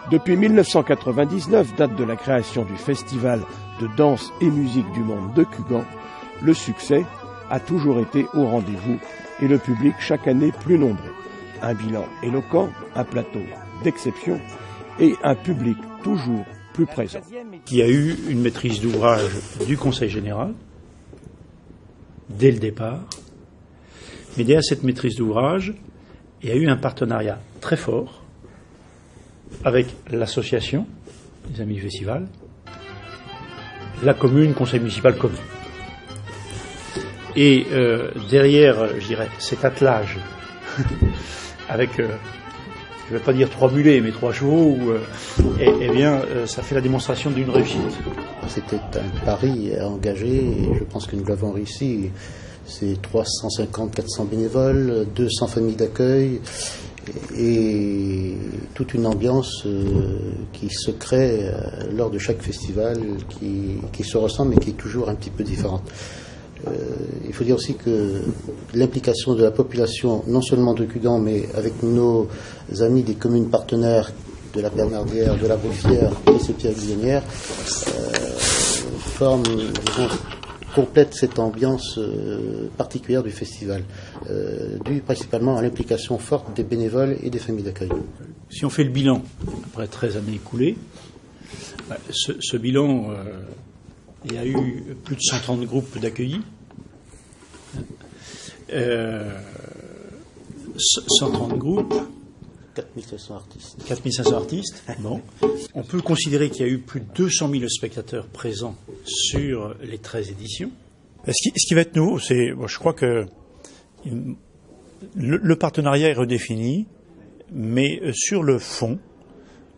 Depuis 1999, date de la création du Festival de danse et musique du monde de Cugand, le succès a toujours été au rendez-vous et le public chaque année plus nombreux. Un bilan éloquent, un plateau d'exception et un public toujours plus présent. Il y a eu une maîtrise d'ouvrage du Conseil général dès le départ, mais derrière cette maîtrise d'ouvrage, il y a eu un partenariat très fort avec l'association des Amis du Festival, la commune, conseil municipal commun. Et derrière, je dirais, cet attelage avec, je ne vais pas dire 3 mulets, mais 3 chevaux, eh bien, ça fait la démonstration d'une réussite. C'était un pari engagé et je pense que nous l'avons réussi. C'est 350-400 bénévoles, 200 familles d'accueil et toute une ambiance qui se crée lors de chaque festival, qui se ressemble mais qui est toujours un petit peu différente. Il faut dire aussi que l'implication de la population, non seulement de Cugand, mais avec nos amis des communes partenaires de la Bernardière, de la Beaufière et de Pierre-Guillonnière, complète cette ambiance particulière du festival, due principalement à l'implication forte des bénévoles et des familles d'accueil. Si on fait le bilan, après 13 années écoulées, ce bilan, il y a eu plus de 130 groupes d'accueillis, 130 groupes, 4500 artistes. 4500 artistes, bon. On peut considérer qu'il y a eu plus de 200 000 spectateurs présents sur les 13 éditions. Ce qui va être nouveau, c'est, je crois que le partenariat est redéfini, mais sur le fond,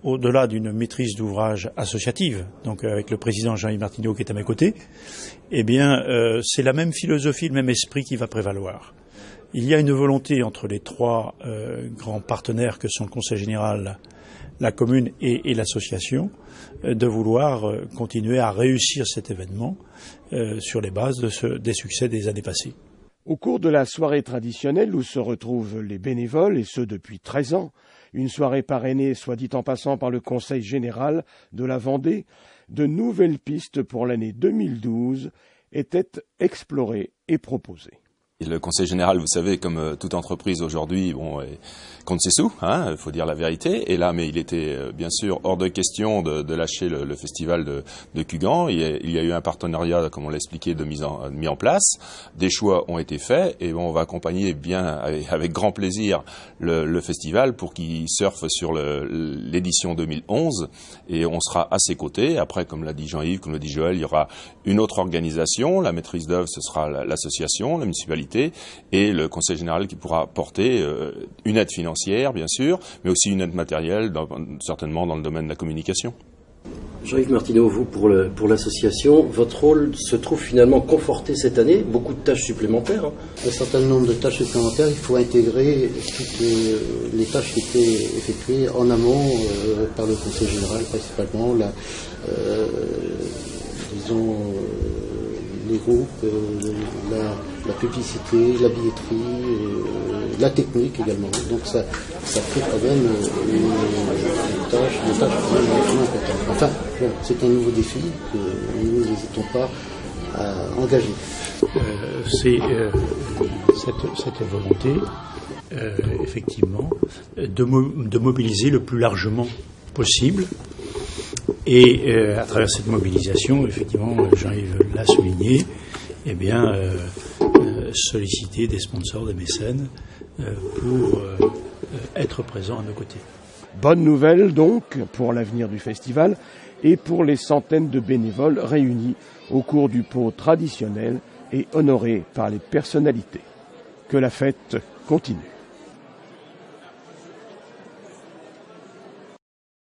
au-delà d'une maîtrise d'ouvrage associative, donc avec le président Jean-Yves Martineau qui est à mes côtés, eh bien, c'est la même philosophie, le même esprit qui va prévaloir. Il y a une volonté entre les 3 grands partenaires que sont le Conseil général, la commune et l'association de vouloir continuer à réussir cet événement sur les bases des succès des années passées. Au cours de la soirée traditionnelle où se retrouvent les bénévoles, et ce depuis 13 ans, une soirée parrainée, soit dit en passant, par le Conseil général de la Vendée, de nouvelles pistes pour l'année 2012 étaient explorées et proposées. Le Conseil général, vous savez, comme toute entreprise aujourd'hui, compte ses sous, il faut dire la vérité. Et là, mais il était bien sûr hors de question de lâcher le festival de Cugand. Il y a eu un partenariat, comme on l'a expliqué, mis en place. Des choix ont été faits et on va accompagner bien avec grand plaisir le festival pour qu'il surfe sur l'édition 2011 et on sera à ses côtés. Après, comme l'a dit Jean-Yves, comme l'a dit Joël, il y aura une autre organisation. La maîtrise d'œuvre, ce sera l'association, la municipalité et le Conseil général qui pourra porter une aide financière, bien sûr, mais aussi une aide matérielle, certainement dans le domaine de la communication. Jean-Yves Martineau, vous, pour l'association, votre rôle se trouve finalement conforté cette année, beaucoup de tâches supplémentaires. Un certain nombre de tâches supplémentaires, il faut intégrer toutes les tâches qui étaient effectuées en amont par le Conseil général, principalement les groupes, la publicité, la billetterie, la technique également. Donc ça fait quand même des tâches vraiment importantes. Enfin, bon, c'est un nouveau défi que nous n'hésitons pas à engager. C'est cette volonté, effectivement, de mobiliser le plus largement possible. Et à travers cette mobilisation, effectivement, Jean-Yves l'a souligné, eh bien, solliciter des sponsors, des mécènes pour être présents à nos côtés. Bonne nouvelle donc pour l'avenir du festival et pour les centaines de bénévoles réunis au cours du pot traditionnel et honorés par les personnalités. Que la fête continue.